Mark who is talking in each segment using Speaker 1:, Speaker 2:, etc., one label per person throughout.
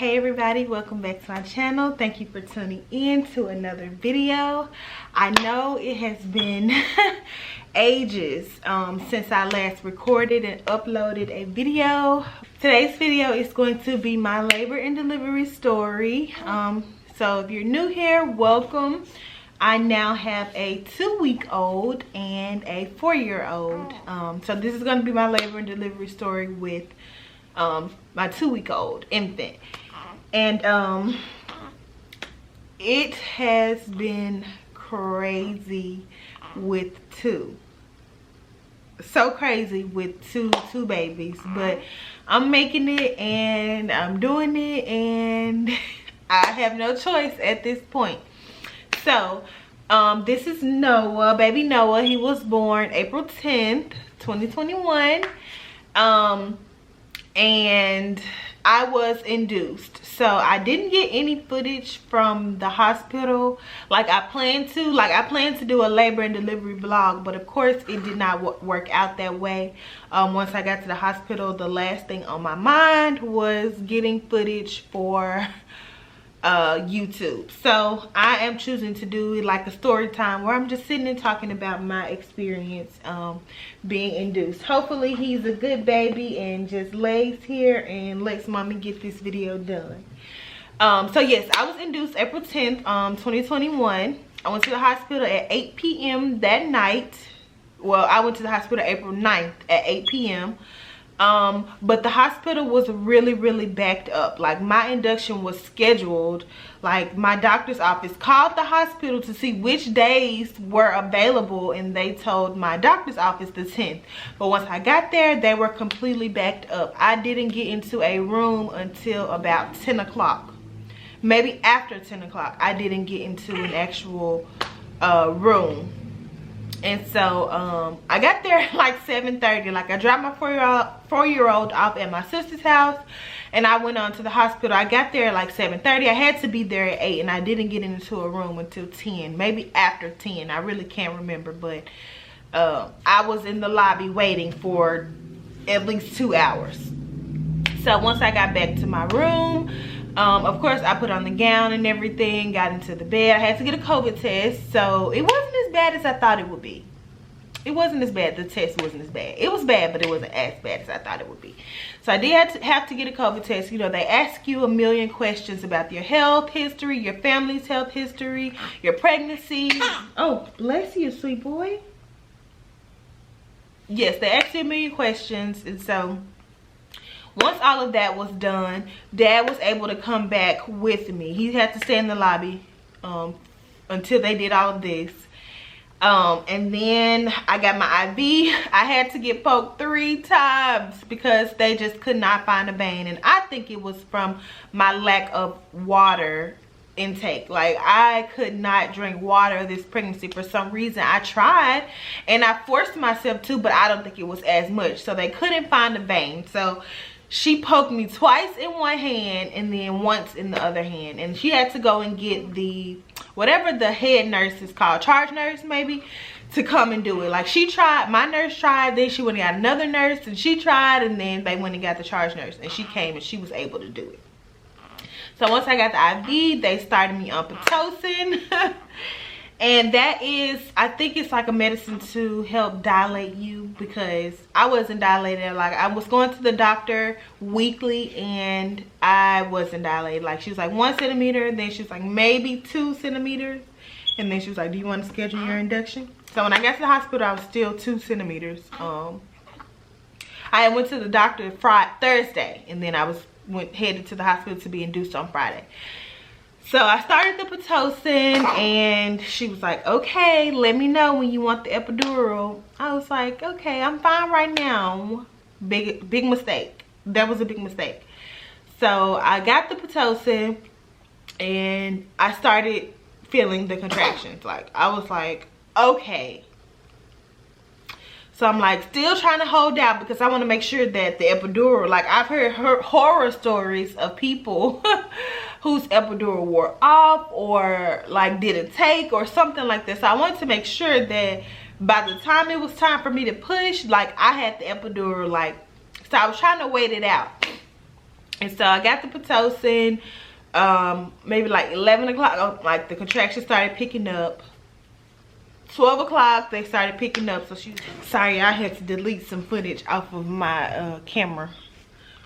Speaker 1: Hey everybody, welcome back to my channel. Thank you for tuning in to another video. I know it has been ages since I last recorded and uploaded a video. Today's video is going to be my labor and delivery story. So if you're new here, welcome. I now have a 2-week-old and a 4-year-old. So this is going to be my labor and delivery story with my 2-week-old infant. And it has been crazy with two. So crazy with two babies, but I'm making it and I'm doing it, and I have no choice at this point. So this is Noah, baby Noah. He was born April 10th, 2021. And I was induced, so I didn't get any footage from the hospital like I planned to. I planned to do a labor and delivery vlog, but of course it did not work out that way. Once I got to the hospital, the last thing on my mind was getting footage for YouTube. So I am choosing to do like a story time where I'm just sitting and talking about my experience being induced. Hopefully he's a good baby and just lays here and lets mommy get this video done. So yes, I was induced April 10th, 2021. I went to the hospital at 8 p.m. that night. Well, I went to the hospital April 9th at 8 p.m. But the hospital was really backed up. Like, my induction was scheduled. Like, my doctor's office called the hospital to see which days were available, and they told my doctor's office the 10th. But once I got there, they were completely backed up. I didn't get into a room until about 10 o'clock. Maybe after 10 o'clock, I didn't get into an actual room. And so I got there at like 7:30. Like, I dropped my 4-year-old off at my sister's house, and I went on to the hospital. I got there at like 7:30. I had to be there at 8, and I didn't get into a room until 10, maybe after 10. I really can't remember, but I was in the lobby waiting for at least 2 hours. So once I got back to my room, of course I put on the gown and everything, got into the bed. I had to get a COVID test, so it wasn't as bad as I thought it would be. It wasn't as bad. The test wasn't as bad. It was bad, but it wasn't as bad as I thought it would be. So I did have to get a COVID test. You know, they ask you a million questions about your health history, your family's health history, your pregnancy. Oh, bless you, sweet boy. Yes, they asked you a million questions, and so once all of that was done, Dad was able to come back with me. He had to stay in the lobby until they did all of this. And then I got my IV. I had to get poked 3 times because they just could not find a vein. And I think it was from my lack of water intake. Like, I could not drink water this pregnancy for some reason. I tried and I forced myself to, but I don't think it was as much. So they couldn't find a vein. So she poked me twice in one hand and then once in the other hand. And she had to go and get the, whatever the head nurse is called, charge nurse maybe, to come and do it. Like, she tried, my nurse tried, then she went and got another nurse, and she tried, and then they went and got the charge nurse, and she came and she was able to do it. So once I got the IV, they started me on Pitocin. And that is, I think it's like a medicine to help dilate you, because I wasn't dilated. Like, I was going to the doctor weekly and I wasn't dilated. Like, she was like 1 centimeter, then she was like maybe 2 centimeters. And then she was like, do you want to schedule your induction? So when I got to the hospital, I was still 2 centimeters. I went to the doctor Thursday, and then I headed to the hospital to be induced on Friday. So I started the Pitocin, and she was like, okay, let me know when you want the epidural. I was like, okay, I'm fine right now. Big mistake. That was a big mistake. So I got the Pitocin, and I started feeling the contractions. Like, I was like, okay. So I'm like still trying to hold out because I want to make sure that the epidural, like, I've heard horror stories of people whose epidural wore off or like didn't take or something like this. So I wanted to make sure that by the time it was time for me to push, like, I had the epidural, like, so I was trying to wait it out. And so I got the Pitocin, maybe like 11 o'clock, like the contractions started picking up. 12 o'clock, they started picking up. So sorry, I had to delete some footage off of my camera.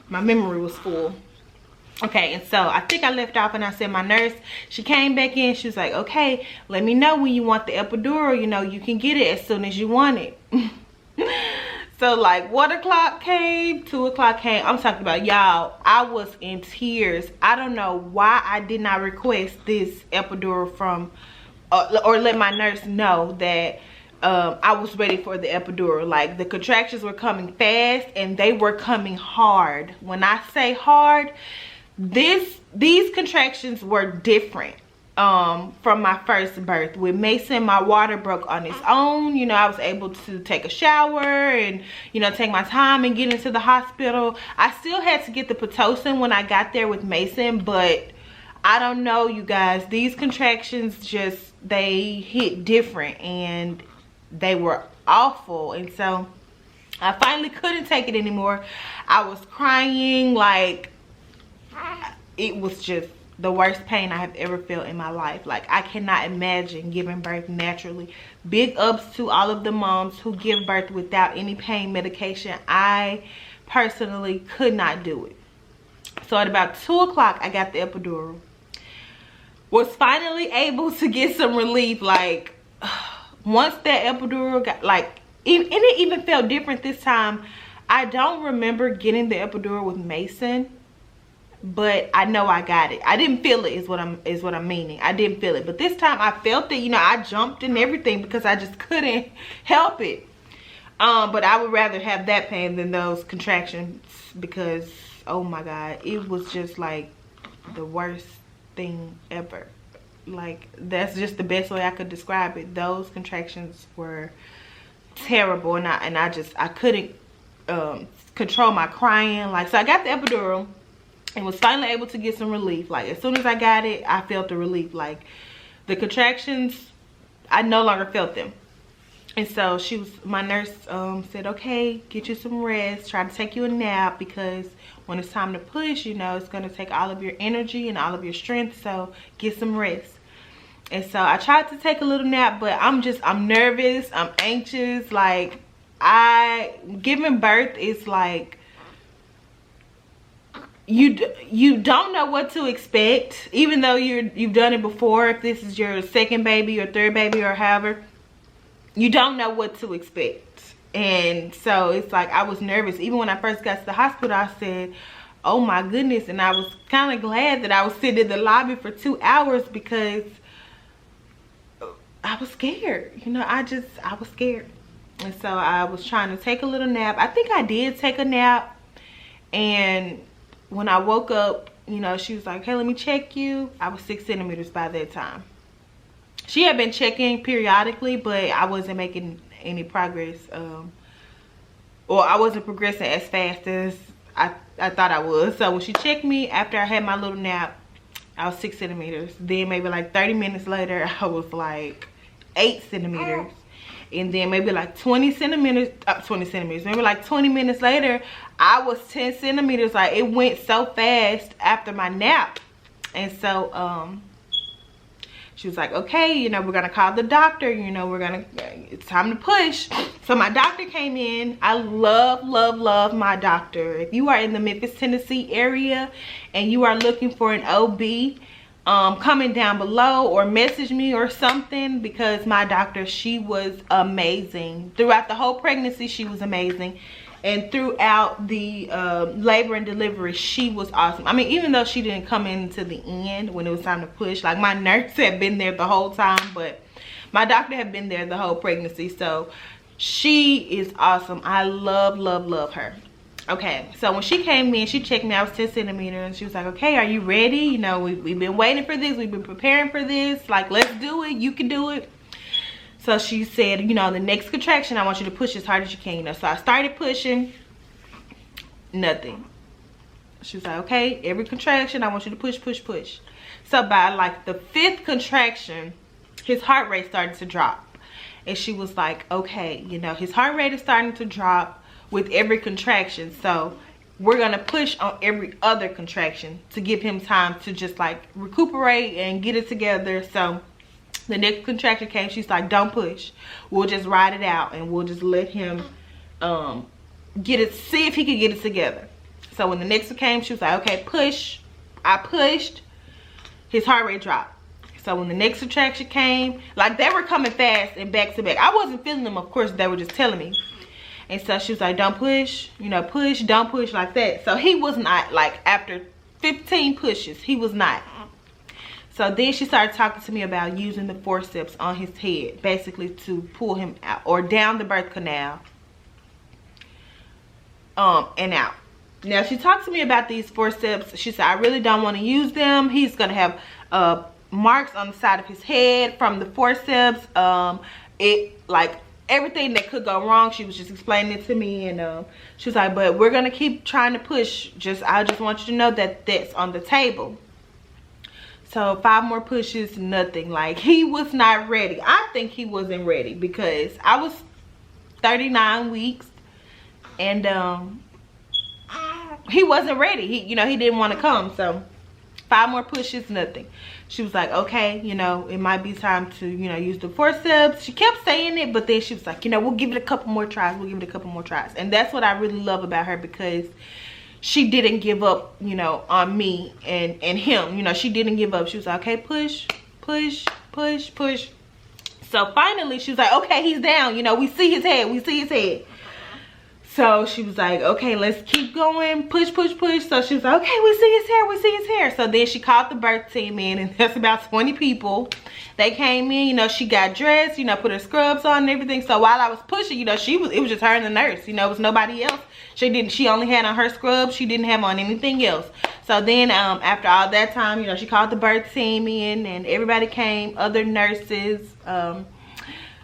Speaker 1: My memory was full. Okay, and so I think I left off and I said my nurse, she came back in. She was like, okay, let me know when you want the epidural. You know, you can get it as soon as you want it. So like 1 o'clock came, 2 o'clock came. I'm talking about, y'all, I was in tears. I don't know why I did not request this epidural from, or let my nurse know that I was ready for the epidural. Like, the contractions were coming fast and they were coming hard. When I say hard, these contractions were different from my first birth. With Mason, my water broke on its own. You know, I was able to take a shower and, you know, take my time and get into the hospital. I still had to get the Pitocin when I got there with Mason, but I don't know, you guys, these contractions just, they hit different and they were awful. And so I finally couldn't take it anymore. I was crying, like, it was just the worst pain I have ever felt in my life. Like, I cannot imagine giving birth naturally. Big ups to all of the moms who give birth without any pain medication. I personally could not do it. So at about 2 o'clock, I got the epidural. Was finally able to get some relief. Like, once that epidural got, like, and it even felt different this time. I don't remember getting the epidural with Mason, but I know I got it. I didn't feel it is what I'm meaning. I didn't feel it, but this time I felt it. You know, I jumped and everything because I just couldn't help it. But I would rather have that pain than those contractions, because oh my God, it was just like the worst thing ever. Like, that's just the best way I could describe it. Those contractions were terrible, and I couldn't control my crying. Like, so I got the epidural and was finally able to get some relief. Like, as soon as I got it, I felt the relief. Like, the contractions, I no longer felt them. And so my nurse said, okay, get you some rest, try to take you a nap, because when it's time to push, you know, it's going to take all of your energy and all of your strength, so get some rest. And so I tried to take a little nap, but I'm nervous, I'm anxious. Like, giving birth is like, you don't know what to expect, even though you've done it before. If this is your second baby or third baby or however, you don't know what to expect. And so it's like, I was nervous. Even when I first got to the hospital, I said, oh my goodness. And I was kind of glad that I was sitting in the lobby for 2 hours, because I was scared. You know, I was scared. And so I was trying to take a little nap. I think I did take a nap. And when I woke up, you know, she was like, hey, let me check you. I was 6 centimeters by that time. She had been checking periodically, but I wasn't making any progress. Or I wasn't progressing as fast as I thought I was. So when she checked me after I had my little nap, I was 6 centimeters. Then maybe like 30 minutes later, I was like 8 centimeters. And then maybe like 20 centimeters, maybe like 20 minutes later, I was 10 centimeters. Like, it went so fast after my nap. And so she was like, okay, you know, we're gonna call the doctor, you know, it's time to push. So my doctor came in. I love my doctor. If you are in the Memphis, Tennessee area and you are looking for an OB, comment down below or message me or something, because my doctor, she was amazing. Throughout the whole pregnancy, she was amazing. And throughout the labor and delivery, she was awesome. I mean, even though she didn't come in to the end when it was time to push, like, my nurse had been there the whole time, but my doctor had been there the whole pregnancy. So she is awesome. I love her. Okay, so when she came in, she checked me. I was 10 centimeters, and she was like, okay, are you ready? You know, we've been waiting for this. We've been preparing for this. Like, let's do it. You can do it. So she said, you know, the next contraction, I want you to push as hard as you can. You know, so I started pushing. Nothing. She was like, okay, every contraction, I want you to push. So by like the 5th contraction, his heart rate started to drop. And she was like, okay, you know, his heart rate is starting to drop with every contraction. So we're gonna push on every other contraction to give him time to just like recuperate and get it together. So the next contraction came, she's like, don't push, we'll just ride it out and we'll just let him get it, see if he can get it together. So when the next one came, she was like, okay, push. I pushed, his heart rate dropped. So when the next contraction came, like they were coming fast and back to back. I wasn't feeling them, of course, they were just telling me. And so she was like, don't push, you know, push, don't push, like that. So he was not, like after 15 pushes, he was not. So then she started talking to me about using the forceps on his head, basically to pull him out or down the birth canal and out. Now she talked to me about these forceps. She said, I really don't want to use them. He's going to have marks on the side of his head from the forceps. Like everything that could go wrong, she was just explaining it to me. And she was like, but we're going to keep trying to push. I just want you to know that that's on the table. So 5 more pushes, nothing. Like he was not ready. I think he wasn't ready because I was 39 weeks and he wasn't ready. He didn't want to come. So 5 more pushes, nothing. She was like, okay, it might be time to, use the forceps. She kept saying it, but then she was like, we'll give it a couple more tries. We'll give it a couple more tries. And that's what I really love about her, because she didn't give up, on me and him. She didn't give up. She was like, okay, push, push, push, push. So finally she was like, okay, he's down. We see his head. We see his head. So she was like, okay, let's keep going. Push, push, push. So she was like, okay, we see his hair. We see his hair. So then she called the birth team in, and that's about 20 people. They came in, she got dressed, put her scrubs on and everything. So while I was pushing, it was just her and the nurse. It was nobody else. She only had on her scrubs. She didn't have on anything else. So then after all that time, she called the birth team in, and everybody came, other nurses.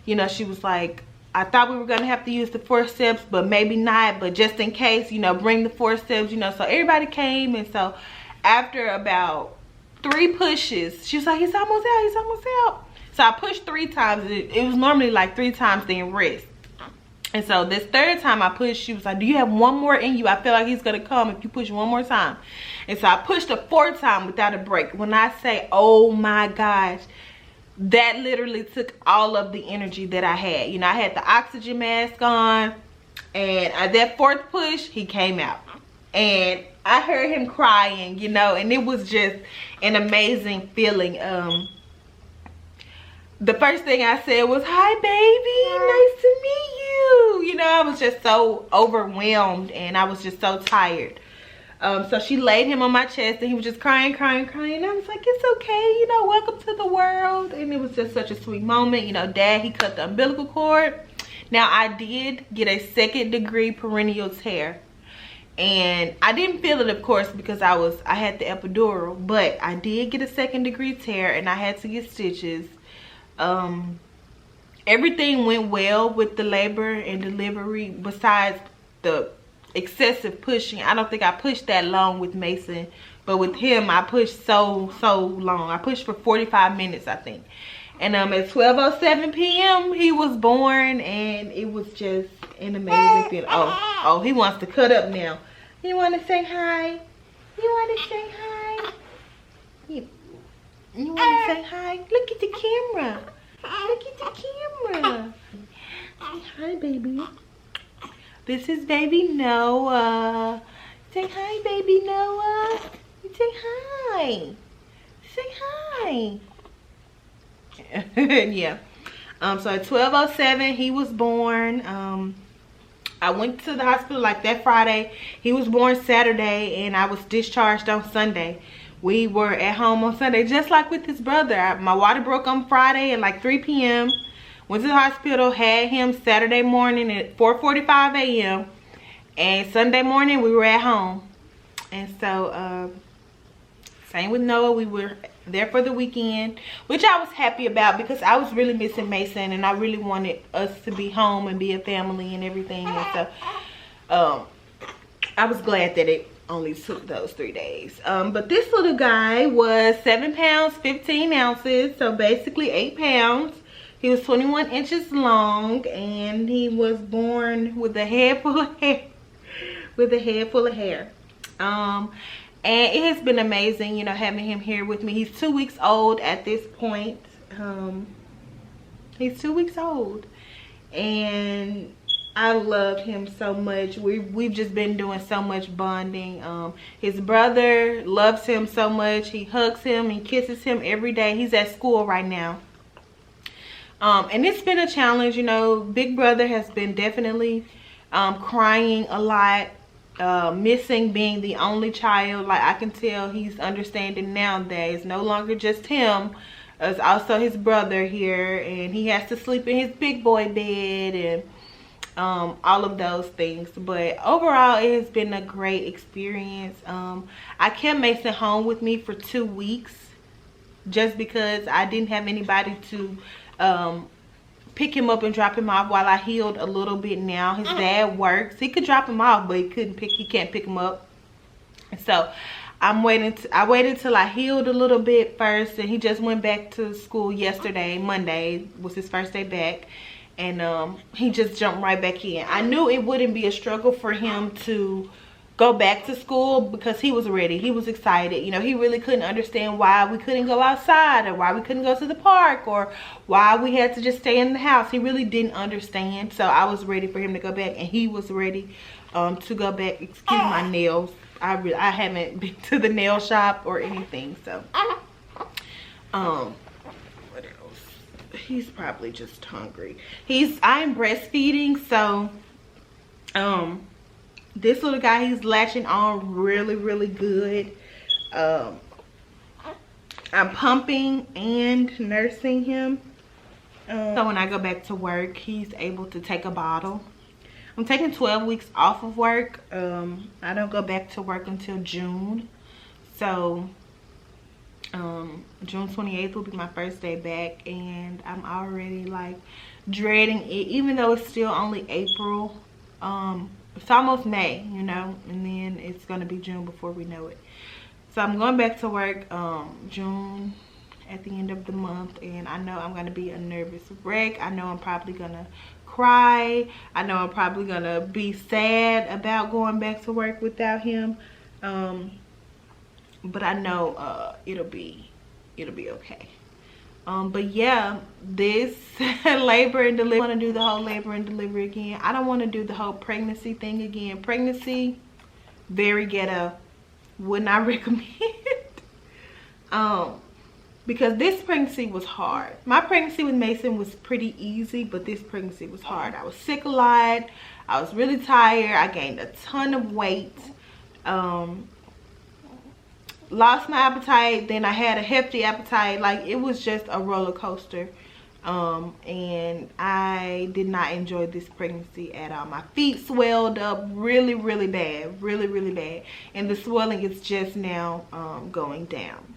Speaker 1: She was like, I thought we were going to have to use the forceps, but maybe not. But just in case, bring the forceps, So everybody came. And so after about 3 pushes, she was like, he's almost out. He's almost out. So I pushed 3 times. It was normally like 3 times, then rest. And so this 3rd time I pushed, she was like, do you have 1 more in you? I feel like he's going to come if you push 1 more time. And so I pushed a 4th time without a break. When I say, oh my gosh, that literally took all of the energy that I had. I had the oxygen mask on, and at that 4th push, he came out. And I heard him crying, and it was just an amazing feeling. The first thing I said was, hi, baby, nice to meet you. I was just so overwhelmed, and I was just so tired. So she laid him on my chest, and he was just crying, crying, crying. I was like, it's okay, welcome to the world. And it was just such a sweet moment. Dad, he cut the umbilical cord. Now, I did get a 2nd-degree perineal tear. And I didn't feel it, of course, because I had the epidural. But I did get a 2nd-degree tear, and I had to get stitches. Everything went well with the labor and delivery, besides the excessive pushing. I don't think I pushed that long with Mason, but with him I pushed so long. I pushed for 45 minutes, I think. And at 12:07 p.m. he was born, and it was just an amazing feeling. Oh, he wants to cut up now. You want to say hi? You want to say hi? You want to say hi? Look at the camera. Look at the camera. Say hi, baby. This is baby Noah. Say hi, baby Noah. Say hi. Say hi. Yeah. So at 12:07 he was born. I went to the hospital like that Friday. He was born Saturday, and I was discharged on Sunday. We were at home on Sunday, just like with his brother. My water broke on Friday at like 3 p.m. Went to the hospital, had him Saturday morning at 4:45 a.m. And Sunday morning we were at home. And so same with Noah. We were there for the weekend, which I was happy about, because I was really missing Mason, and I really wanted us to be home and be a family and everything. And so I was glad that it only took those 3 days. But this little guy was 7 pounds 15 ounces, so basically 8 pounds. He was 21 inches long, and he was born with a head full of hair. with a head full of hair. And it has been amazing, you know, having him here with me. He's 2 weeks old at this point. He's 2 weeks old, and I love him so much. We've just been doing so much bonding. His brother loves him so much. He hugs him and kisses him every day. He's at school right now. And it's been a challenge, you know. Big brother has been definitely crying a lot, missing being the only child. Like, I can tell he's understanding now that it's no longer just him. It's also his brother here, and he has to sleep in his big boy bed and all of those things. But overall, it has been a great experience. I kept Mason home with me for 2 weeks just because I didn't have anybody to pick him up and drop him off while I healed a little bit. Now his dad works. He could drop him off, but he can't pick him up. So I waited till I healed a little bit first, and he just went back to school yesterday. Monday was his first day back, and he just jumped right back in. I knew it wouldn't be a struggle for him to go back to school because he was ready. He was excited. You know, he really couldn't understand why we couldn't go outside, or why we couldn't go to the park, or why we had to just stay in the house. He really didn't understand. So I was ready for him to go back, and he was ready to go back. Excuse my nails. I haven't been to the nail shop or anything. So what else? He's probably just hungry. I'm breastfeeding, so this little guy, he's latching on really good. I'm pumping and nursing him. So when I go back to work, he's able to take a bottle. I'm taking 12 weeks off of work. I don't go back to work until June. So June 28th will be my first day back, and I'm already like dreading it, even though it's still only April. It's almost May, you know, and then it's gonna be June before we know it. So I'm going back to work June at the end of the month, and I know I'm gonna be a nervous wreck. I know I'm probably gonna cry. I know I'm probably gonna be sad about going back to work without him, but I know it'll be okay. But yeah, this labor and delivery, I want to do the whole labor and delivery again. I don't want to do the whole pregnancy thing again. Pregnancy, very ghetto, would not recommend. Because this pregnancy was hard. My pregnancy with Mason was pretty easy, but this pregnancy was hard. I was sick a lot. I was really tired. I gained a ton of weight. Lost my appetite. Then I had a hefty appetite. Like, it was just a roller coaster. And I did not enjoy this pregnancy at all. My feet swelled up really bad. Really bad. And the swelling is just now going down.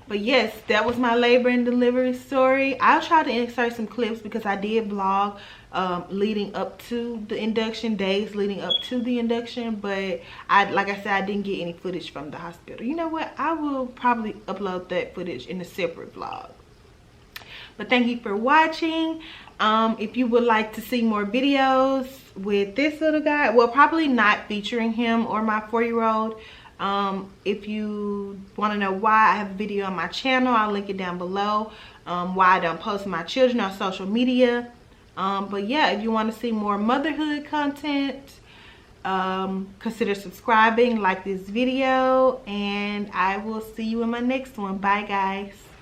Speaker 1: But yes, that was my labor and delivery story. I'll try to insert some clips because I did vlog leading up to the induction, days leading up to the induction. But like I said, I didn't get any footage from the hospital. You know what? I will probably upload that footage in a separate vlog. But thank you for watching. If you would like to see more videos with this little guy, well, probably not featuring him or my 4-year-old. If you want to know why, I have a video on my channel. I'll link it down below. Why I don't post my children on social media. But yeah, if you want to see more motherhood content, consider subscribing, like this video, and I will see you in my next one. Bye guys.